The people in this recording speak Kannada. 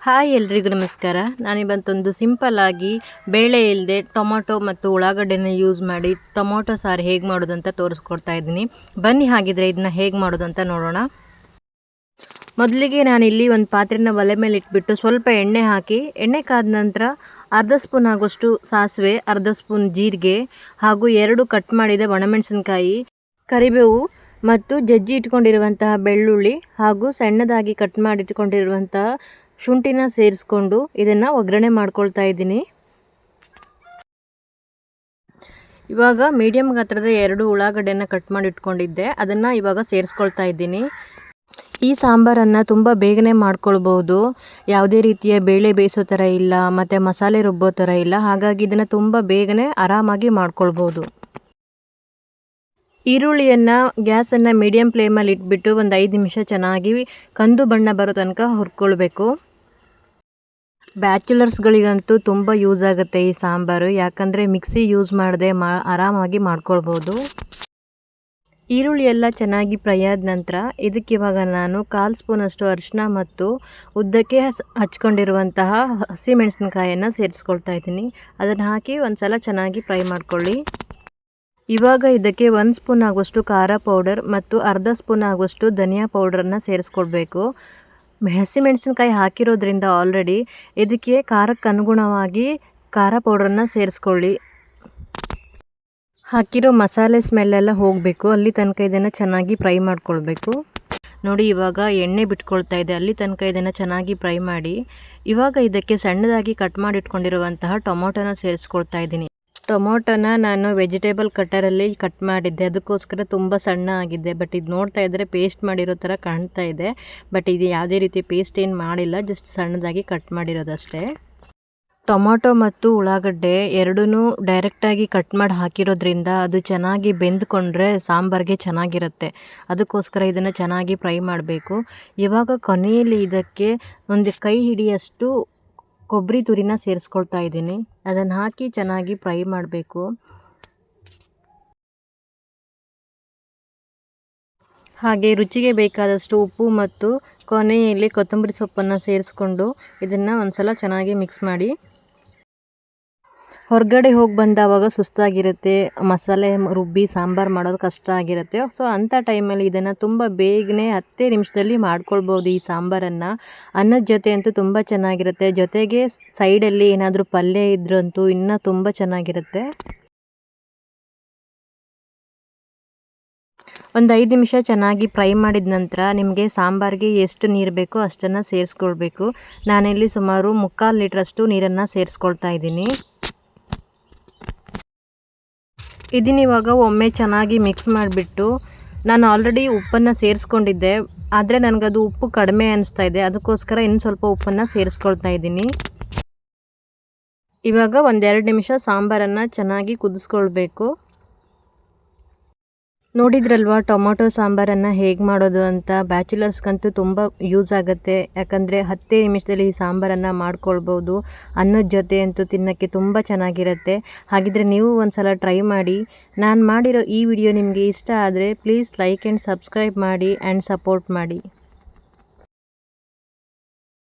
ಹಾಯ್ ಎಲ್ರಿಗೂ ನಮಸ್ಕಾರ. ನಾನಿವತ್ತೊಂದು ಸಿಂಪಲ್ ಆಗಿ ಬೇಳೆ ಇಲ್ಲದೆ ಟೊಮೊಟೊ ಮತ್ತು ಉಳ್ಳಾಗಡ್ಡೆನ ಯೂಸ್ ಮಾಡಿ ಟೊಮೊಟೊ ಸಾರು ಹೇಗೆ ಮಾಡೋದು ಅಂತ ತೋರಿಸ್ಕೊಡ್ತಾ ಇದ್ದೀನಿ. ಬನ್ನಿ ಹಾಗಿದ್ರೆ ಇದನ್ನ ಹೇಗೆ ಮಾಡೋದು ಅಂತ ನೋಡೋಣ. ಮೊದಲಿಗೆ ನಾನಿಲ್ಲಿ ಒಂದು ಪಾತ್ರೆನ ಒಲೆ ಮೇಲೆ ಇಟ್ಬಿಟ್ಟು ಸ್ವಲ್ಪ ಎಣ್ಣೆ ಹಾಕಿ, ಎಣ್ಣೆ ಕಾದ ನಂತರ ಅರ್ಧ ಸ್ಪೂನ್ ಆಗೋಷ್ಟು ಸಾಸಿವೆ, ಅರ್ಧ ಸ್ಪೂನ್ ಜೀರಿಗೆ ಹಾಗೂ 2 ಕಟ್ ಮಾಡಿದ ಒಣಮೆಣಸಿನಕಾಯಿ, ಕರಿಬೇವು ಮತ್ತು ಜಜ್ಜಿ ಇಟ್ಕೊಂಡಿರುವಂತಹ ಬೆಳ್ಳುಳ್ಳಿ ಹಾಗೂ ಸಣ್ಣದಾಗಿ ಕಟ್ ಮಾಡಿ ಇಟ್ಕೊಂಡಿರುವಂತಹ ಶುಂಠಿನ ಸೇರಿಸ್ಕೊಂಡು ಇದನ್ನು ಒಗ್ಗರಣೆ ಮಾಡ್ಕೊಳ್ತಾ ಇದ್ದೀನಿ. ಇವಾಗ ಮೀಡಿಯಮ್ ಗಾತ್ರದ 2 ಉಳ್ಳಾಗಡ್ಡೆನ ಕಟ್ ಮಾಡಿ ಇಟ್ಕೊಂಡಿದ್ದೆ, ಅದನ್ನು ಇವಾಗ ಸೇರಿಸ್ಕೊಳ್ತಾ ಇದ್ದೀನಿ. ಈ ಸಾಂಬಾರನ್ನು ತುಂಬ ಬೇಗನೆ ಮಾಡ್ಕೊಳ್ಬೋದು. ಯಾವುದೇ ರೀತಿಯ ಬೇಳೆ ಬೇಯಿಸೋ ಥರ ಇಲ್ಲ ಮತ್ತು ಮಸಾಲೆ ರುಬ್ಬೋ ಥರ ಇಲ್ಲ. ಹಾಗಾಗಿ ಇದನ್ನು ತುಂಬ ಬೇಗನೆ ಆರಾಮಾಗಿ ಮಾಡ್ಕೊಳ್ಬೋದು. ಈರುಳ್ಳಿಯನ್ನು ಗ್ಯಾಸನ್ನು ಮೀಡಿಯಮ್ ಫ್ಲೇಮಲ್ಲಿ ಇಟ್ಬಿಟ್ಟು ಒಂದು 5 ನಿಮಿಷ ಚೆನ್ನಾಗಿ ಕಂದು ಬಣ್ಣ ಬರೋ ತನಕ ಹುರ್ಕೊಳ್ಬೇಕು. ಬ್ಯಾಚುಲರ್ಸ್ಗಳಿಗಂತೂ ತುಂಬ ಯೂಸ್ ಆಗುತ್ತೆ ಈ ಸಾಂಬಾರು, ಯಾಕಂದರೆ ಮಿಕ್ಸಿ ಯೂಸ್ ಮಾಡದೆ ಆರಾಮಾಗಿ ಮಾಡ್ಕೊಳ್ಬೋದು. ಈರುಳ್ಳಿ ಎಲ್ಲ ಚೆನ್ನಾಗಿ ಫ್ರೈ ಆದ ನಂತರ ಇದಕ್ಕೆ ಇವಾಗ ನಾನು 1/4 ಸ್ಪೂನಷ್ಟು ಅರಿಶಿನ ಮತ್ತು ಉದ್ದಕ್ಕೆ ಹಚ್ಕೊಂಡಿರುವಂತಹ ಹಸಿಮೆಣಸಿನಕಾಯನ್ನು ಸೇರಿಸ್ಕೊಳ್ತಾ ಇದ್ದೀನಿ. ಅದನ್ನು ಹಾಕಿ ಒಂದು ಸಲ ಚೆನ್ನಾಗಿ ಫ್ರೈ ಮಾಡ್ಕೊಳ್ಳಿ. ಇವಾಗ ಇದಕ್ಕೆ 1 ಸ್ಪೂನ್ ಆಗುವಷ್ಟು ಖಾರ ಪೌಡರ್ ಮತ್ತು ಅರ್ಧ ಸ್ಪೂನ್ ಆಗುವಷ್ಟು ಧನಿಯಾ ಪೌಡರನ್ನು ಸೇರಿಸ್ಕೊಳ್ಬೇಕು. ಹಸಿಮೆಣಸಿನಕಾಯಿ ಹಾಕಿರೋದ್ರಿಂದ ಆಲ್ರೆಡಿ ಇದಕ್ಕೆ ಖಾರಕ್ಕೆ ಅನುಗುಣವಾಗಿ ಖಾರ ಪೌಡ್ರನ್ನು ಸೇರಿಸ್ಕೊಳ್ಳಿ. ಹಾಕಿರೋ ಮಸಾಲೆ ಸ್ಮೆಲ್ಲೆಲ್ಲ ಹೋಗಬೇಕು, ಅಲ್ಲಿ ತನಕ ಇದನ್ನು ಚೆನ್ನಾಗಿ ಫ್ರೈ ಮಾಡ್ಕೊಳ್ಬೇಕು. ನೋಡಿ ಇವಾಗ ಎಣ್ಣೆ ಬಿಟ್ಕೊಳ್ತಾ ಇದೆ, ಅಲ್ಲಿ ತನಕ ಇದನ್ನು ಚೆನ್ನಾಗಿ ಫ್ರೈ ಮಾಡಿ. ಇವಾಗ ಇದಕ್ಕೆ ಸಣ್ಣದಾಗಿ ಕಟ್ ಮಾಡಿ ಇಟ್ಕೊಂಡಿರುವಂತಹ ಟೊಮೊಟೊನ ಸೇರಿಸ್ಕೊಳ್ತಾ ಇದ್ದೀನಿ. ಟೊಮೊಟೊನ ನಾನು ವೆಜಿಟೇಬಲ್ ಕಟ್ಟರಲ್ಲಿ ಕಟ್ ಮಾಡಿದ್ದೆ, ಅದಕ್ಕೋಸ್ಕರ ತುಂಬ ಸಣ್ಣ ಆಗಿದೆ. ಬಟ್ ಇದು ನೋಡ್ತಾ ಇದ್ದರೆ ಪೇಸ್ಟ್ ಮಾಡಿರೋ ಥರ ಕಾಣ್ತಾ ಇದೆ. ಬಟ್ ಇದು ಯಾವುದೇ ರೀತಿ ಪೇಸ್ಟ್ ಏನು ಮಾಡಿಲ್ಲ, ಜಸ್ಟ್ ಸಣ್ಣದಾಗಿ ಕಟ್ ಮಾಡಿರೋದಷ್ಟೇ. ಟೊಮೊಟೊ ಮತ್ತು ಉಳ್ಳಾಗಡ್ಡೆ ಎರಡೂ ಡೈರೆಕ್ಟಾಗಿ ಕಟ್ ಮಾಡಿ ಹಾಕಿರೋದ್ರಿಂದ ಅದು ಚೆನ್ನಾಗಿ ಬೆಂದ್ಕೊಂಡ್ರೆ ಸಾಂಬಾರಿಗೆ ಚೆನ್ನಾಗಿರುತ್ತೆ. ಅದಕ್ಕೋಸ್ಕರ ಇದನ್ನು ಚೆನ್ನಾಗಿ ಫ್ರೈ ಮಾಡಬೇಕು. ಇವಾಗ ಕೊನೆಯಲ್ಲಿ ಇದಕ್ಕೆ ಒಂದು ಕೈ ಹಿಡಿಯಷ್ಟು ಕೊಬ್ಬರಿ ತುರಿನ ಸೇರಿಸ್ಕೊಳ್ತಾ ಇದ್ದೀನಿ. ಅದನ್ನು ಹಾಕಿ ಚೆನ್ನಾಗಿ ಫ್ರೈ ಮಾಡಬೇಕು. ಹಾಗೆ ರುಚಿಗೆ ಬೇಕಾದಷ್ಟು ಉಪ್ಪು ಮತ್ತು ಕೊನೆಯಲ್ಲಿ ಕೊತ್ತಂಬರಿ ಸೊಪ್ಪನ್ನು ಸೇರಿಸ್ಕೊಂಡು ಇದನ್ನು ಒಂದು ಸಲ ಚೆನ್ನಾಗಿ ಮಿಕ್ಸ್ ಮಾಡಿ. ಹೊರಗಡೆ ಹೋಗಿ ಬಂದಾವಾಗ ಸುಸ್ತಾಗಿರುತ್ತೆ, ಮಸಾಲೆ ರುಬ್ಬಿ ಸಾಂಬಾರು ಮಾಡೋದು ಕಷ್ಟ ಆಗಿರುತ್ತೆ. ಸೊ ಅಂಥ ಟೈಮಲ್ಲಿ ಇದನ್ನು ತುಂಬ ಬೇಗನೆ 10 ನಿಮಿಷದಲ್ಲಿ ಮಾಡ್ಕೊಳ್ಬೋದು ಈ ಸಾಂಬಾರನ್ನು. ಅನ್ನದ ಜೊತೆ ಅಂತೂ ತುಂಬ ಚೆನ್ನಾಗಿರುತ್ತೆ. ಜೊತೆಗೆ ಸೈಡಲ್ಲಿ ಏನಾದರೂ ಪಲ್ಯ ಇದ್ರಂತೂ ಇನ್ನೂ ತುಂಬ ಚೆನ್ನಾಗಿರುತ್ತೆ. ಒಂದು 5 ನಿಮಿಷ ಚೆನ್ನಾಗಿ ಫ್ರೈ ಮಾಡಿದ ನಂತರ ನಿಮಗೆ ಸಾಂಬಾರಿಗೆ ಎಷ್ಟು ನೀರು ಬೇಕೋ ಅಷ್ಟನ್ನು ಸೇರಿಸ್ಕೊಳ್ಬೇಕು. ನಾನಿಲ್ಲಿ ಸುಮಾರು 3/4 ಲೀಟ್ರಷ್ಟು ನೀರನ್ನು ಸೇರಿಸ್ಕೊಳ್ತಾ ಇದ್ದೀನಿ. ಇದನ್ನಿವಾಗ ಒಮ್ಮೆ ಚೆನ್ನಾಗಿ ಮಿಕ್ಸ್ ಮಾಡಿಬಿಟ್ಟು, ನಾನು ಆಲ್ರೆಡಿ ಉಪ್ಪನ್ನು ಸೇರಿಸ್ಕೊಂಡಿದ್ದೆ, ಆದರೆ ನನಗದು ಉಪ್ಪು ಕಡಿಮೆ ಅನಿಸ್ತಾ ಇದೆ. ಅದಕ್ಕೋಸ್ಕರ ಇನ್ನು ಸ್ವಲ್ಪ ಉಪ್ಪನ್ನು ಸೇರಿಸ್ಕೊಳ್ತಾ ಇದ್ದೀನಿ. ಇವಾಗ 1-2 ನಿಮಿಷ ಸಾಂಬಾರನ್ನು ಚೆನ್ನಾಗಿ ಕುದಿಸ್ಕೊಳ್ಬೇಕು. ನೋಡಿದ್ರಲ್ವ ಟೊಮೊಟೊ ಸಾಂಬಾರನ್ನು ಹೇಗೆ ಮಾಡೋದು ಅಂತ. ಬ್ಯಾಚುಲರ್ಸ್ಗಂತೂ ತುಂಬ ಯೂಸ್ ಆಗುತ್ತೆ, ಯಾಕಂದರೆ 10 ನಿಮಿಷದಲ್ಲಿ ಈ ಸಾಂಬಾರನ್ನು ಮಾಡ್ಕೊಳ್ಬೋದು. ಅನ್ನದ ಜೊತೆ ಅಂತೂ ತಿನ್ನೋಕ್ಕೆ ತುಂಬ ಚೆನ್ನಾಗಿರುತ್ತೆ. ಹಾಗಿದ್ರೆ ನೀವು ಒಂದು ಸಲ ಟ್ರೈ ಮಾಡಿ. ನಾನು ಮಾಡಿರೋ ಈ ವಿಡಿಯೋ ನಿಮಗೆ ಇಷ್ಟ ಆದರೆ ಪ್ಲೀಸ್ ಲೈಕ್ ಆ್ಯಂಡ್ ಸಬ್ಸ್ಕ್ರೈಬ್ ಮಾಡಿ ಆ್ಯಂಡ್ ಸಪೋರ್ಟ್ ಮಾಡಿ.